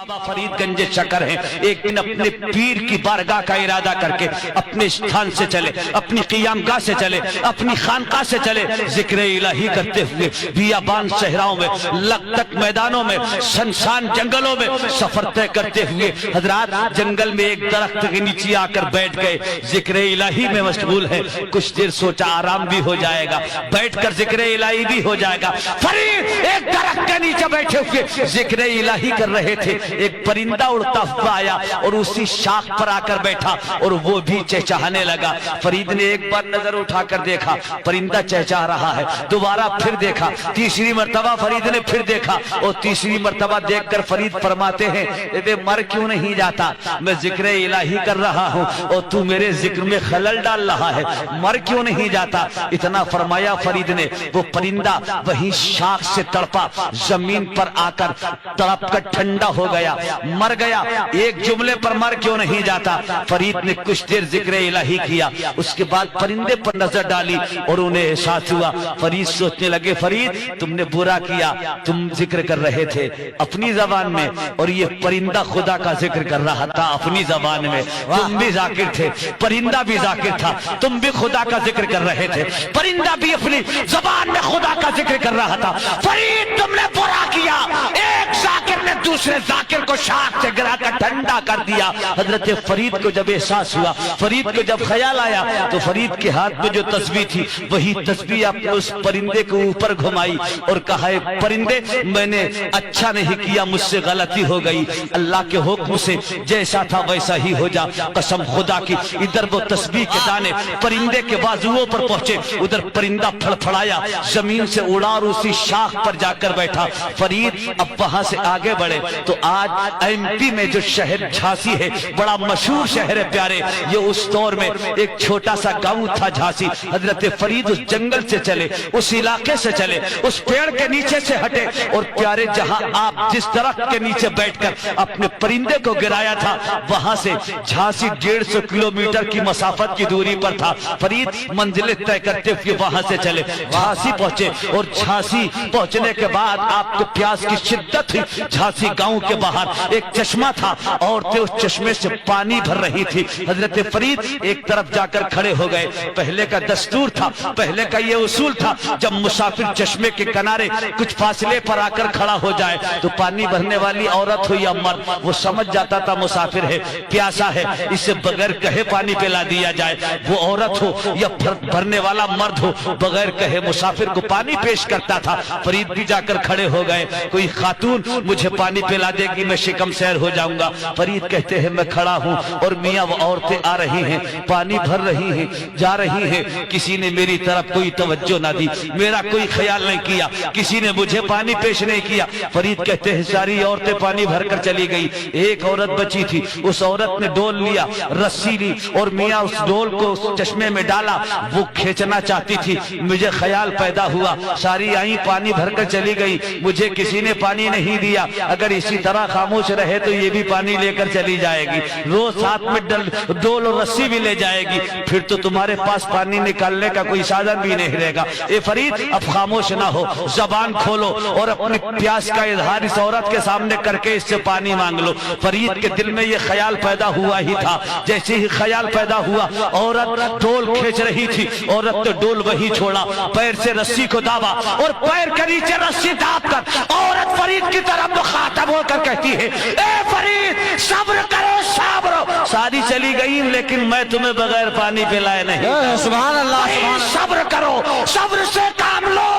बाबा फरीदगंज शकर हैं। एक दिन अपने पीर की बारगाह का इरादा करके अपने स्थान से चले, अपनी क़ियामगाह से चले, अपनी खानकाह से चले, जिक्र इलाही करते हुए बियाबान सहराओं में, लकतक मैदानों में, शमशान जंगलों में सफर तय करते हुए हजरात जंगल में एक दरख्त के नीचे आकर बैठ गए। जिक्र इलाही में मशगूल है। कुछ देर सोचा आराम भी हो जाएगा, बैठकर जिक्र इलाही भी हो जाएगा। फरीद एक दरख्त के नीचे बैठे हुए जिक्र इलाही कर रहे थे। एक परिंदा उड़ता हुआ आया और उसी शाख पर आकर बैठा और वो भी चहचहाने लगा। फरीद ने एक बार नजर उठाकर देखा, परिंदा चहचहा रहा है। दोबारा फिर देखा, तीसरी मर्तबा फरीद ने फिर देखा और तीसरी मर्तबा देखकर फरीद फरमाते हैं, ये मर क्यों नहीं जाता? मैं जिक्र इलाही कर रहा हूँ और तू मेरे जिक्र में खलल डाल रहा है, मर क्यों नहीं जाता? इतना फरमाया फरीद ने, वो परिंदा वहीं शाख से तड़पा, जमीन पर आकर तड़प कर ठंडा हो गया, मर गया। एक जुमले पर मर क्यों नहीं जाता? फरीद ने कुछ देर जिक्र इलाही किया, उसके बाद परिंदे पर नजर डाली और उन्हें एहसास हुआ। फरीद सोचने लगे, फरीद तुमने बुरा किया, तुम जिक्र कर रहे थे अपनी जबान में और ये परिंदा खुदा का जिक्र कर रहा था अपनी जबान में। तुम भी जाकिर थे, परिंदा भी जाकिर था, तुम भी खुदा का जिक्र कर रहे थे, परिंदा भी अपनी जबान में खुदा का जिक्र कर रहा था। फरीद तुमने बुरा किया, एक जाकिर ने दूसरे जाकिर को शाख से गिराकर ठंडा कर दिया। हजरत फरीद को जब एहसास हुआ, फरीद को जब ख्याल आया तो फरीद के हाथ में जो तस्बीह थी वही तस्बीह आपने उस परिंदे को ऊपर घुमाई और कहा, परिंदे मैंने अच्छा नहीं किया, मुझसे गलती हो गई, अल्लाह के हुक्म से जैसा था वैसा ही हो जा, कसम खुदा की। इधर वो तस्बीह के दाने परिंदे के बाजुओं पर पहुंचे, उधर परिंदा फड़फड़ाया, जमीन से उड़ा और उसी शाख पर जाकर बैठा। फरीद अब वहां से आगे बढ़े तो आज एमपी में जो शहर झांसी है, बड़ा मशहूर शहर है प्यारे, ये उस दौर में एक छोटा सा गांव था झांसी। हजरत फरीद उस जंगल से चले, उस इलाके से चले, उस पेड़ के नीचे से हटे और प्यारे जहां आप जिस दरख्त के नीचे बैठकर अपने परिंदे को गिराया था वहां से झांसी 150 किलोमीटर की मसाफत की दूरी पर था। फरीद मंजिलें तय करते हुए वहां से चले, झांसी पहुंचे और झांसी पहुंचने के बाद आपको प्यास की शिद्दत हुई। झांसी गांव के बाहर एक चश्मा था, औरतें उस चश्मे से पानी भर रही थी। हजरत फरीद एक तरफ जाकर खड़े हो गए। पहले का दस्तूर था, पहले का ये उसूल था, जब मुसाफिर चश्मे के किनारे कुछ फासले पर आकर खड़ा हो जाए तो पानी भरने वाली औरत हो या मर्द, वो समझ जाता था मुसाफिर है, प्यासा है, इसे बगैर कहे पानी पिला दिया जाए। वो औरत हो या भरने वाला मर्द हो, बगैर कहे मुसाफिर को पानी पेश करता था। फरीद भी जाकर खड़े हो गए, कोई खातून मुझे पानी पिला देगी मैं शिकम सैर हो जाऊंगा। फरीद कहते हैं मैं खड़ा हूं और मियां वो औरतें आ रही हैं, पानी भर रही हैं, जा रही हैं, किसी ने मेरी तरफ कोई तवज्जो ना दी, मेरा कोई ख्याल नहीं किया, किसी ने मुझे पानी पेश नहीं किया। फरीद कहते हैं सारी औरतें पानी भरकर चली गई, एक औरत बची थी, उस औरत ने डोल लिया, रस्सी ली और मियां उस डोल को उस चश्मे में डाला, वो खींचना चाहती थी। मुझे ख्याल पैदा हुआ, सारी आई पानी भरकर चली गई, मुझे किसी ने पानी नहीं दिया, अगर इसी तरह खामोश रहे तो ये भी पानी लेकर चली जाएगी, रोज साथ में डोल और रस्सी भी ले जाएगी, फिर तो तुम्हारे पास पानी निकालने का कोई साधन भी नहीं रहेगा। ए फरीद अब खामोश ना हो, जबान खोलो और अपनी प्यास का इजहार इस औरत के सामने करके इससे पानी मांग लो। फरीद के दिल में ये ख्याल पैदा हुआ ही था। जैसे ही ख्याल पैदा हुआ, औरत डोल खींच रही थी, औरत ने डोल वही छोड़ा, पैर से रस्सी को दाबा और पैर के नीचे रस्सी दाब कर औरत फरीद की तरफ मुखातब होकर कहती है, ए फरीद सब्र करो, सब्र। सारी चली गई लेकिन मैं तुम्हें बगैर पानी पिलाए नहीं। सुभान अल्लाह, सब्र करो, सब्र से काम लो,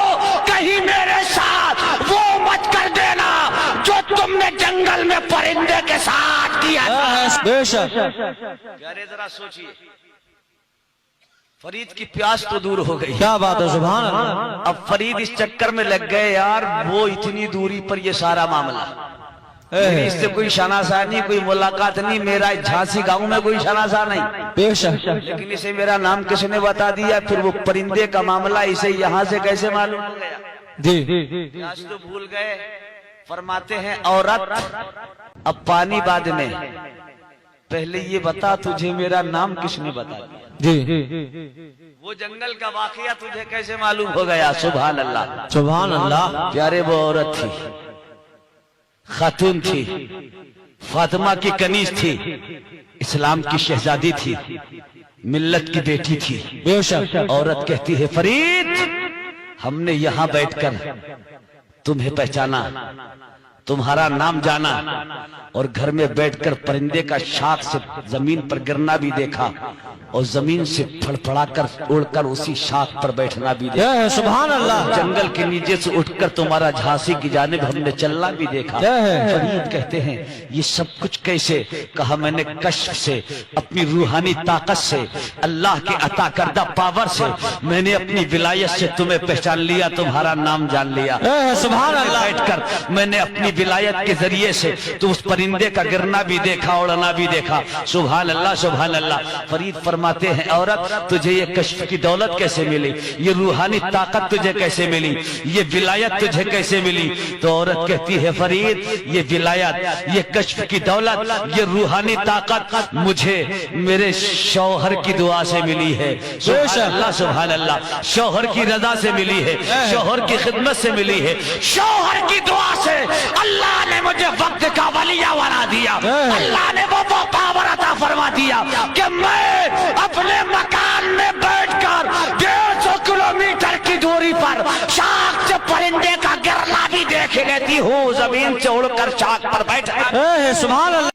कहीं मेरे साथ वो मत कर देना जो तुमने जंगल में परिंदे के साथ किया था। बेशक। अरे जरा सोचिए, फरीद की प्यास तो दूर हो गई, क्या बात है, सुभान अल्लाह। अब फरीद इस चक्कर में लग गए, यार वो इतनी दूरी पर ये सारा मामला, मेरी इससे कोई शनासा नहीं, कोई मुलाकात नहीं, मेरा झांसी गांव में कोई शनासा नहीं, बेशक। लेकिन इसे मेरा नाम किसने बता दिया, फिर वो परिंदे का मामला इसे यहाँ से कैसे मालूम हो गया? जी आज तो भूल गए। फरमाते हैं औरत अब पानी बाद में, पहले ये बता तुझे मेरा नाम किसने बता दिया? जी वो जंगल का वाकया तुझे कैसे मालूम हो गया? सुभान अल्लाह, सुभान अल्लाह। प्यारे वो औरत थी, खातून थी, फातिमा की कनीज थी, इस्लाम की शहजादी थी, मिल्लत की बेटी थी। बेशक औरत कहती है फरीद हमने यहां बैठकर तुम्हें पहचाना, तुम्हारा नाम जाना और घर में बैठकर परिंदे का शाख से जमीन पर गिरना भी देखा और जमीन से फड़फड़ाकर उड़कर उसी शाख पर बैठना भी देखा। जय है सुभान अल्लाह। जंगल के नीचे से उठकर तुम्हारा झांसी की जानिब हमने चलना भी देखा। जय है। फरीद कहते हैं ये सब कुछ कैसे? कहा मैंने कश्फ से, अपनी रूहानी ताकत से, अल्लाह के अता करदा पावर से मैंने अपनी विलायत से तुम्हें पहचान लिया, तुम्हारा नाम जान लिया। जय है सुभान अल्लाह। बैठकर मैंने अपनी विलायत के जरिए से तो उस परिंदे का गिरना भी देखा, उड़ना भी देखा। सुभान अल्लाह सुभान अल्लाह। फरीद फरमाते हैं औरत तुझे ये कश्फ की दौलत कैसे मिली, ये रूहानी ताकत तुझे कैसे मिली, ये विलायत तुझे कैसे मिली? तो औरत कहती है फरीद ये विलायत, ये कश्फ की दौलत, ये रूहानी ताकत मुझे मेरे शौहर की दुआ से मिली है। सुभान अल्लाह सुभान अल्लाह। शौहर की रजा से मिली है, शौहर की खिदमत से मिली है, शौहर की दुआ से अल्लाह ने मुझे वक्त का वलिया बना दिया। अल्लाह ने वो पावर अता फरमा दिया कि मैं अपने मकान में बैठकर 150 किलोमीटर की दूरी पर शाख से परिंदे का गिरना भी देख लेती हूँ, जमीन से उड़कर शाख पर बैठा। सुभान अल्लाह।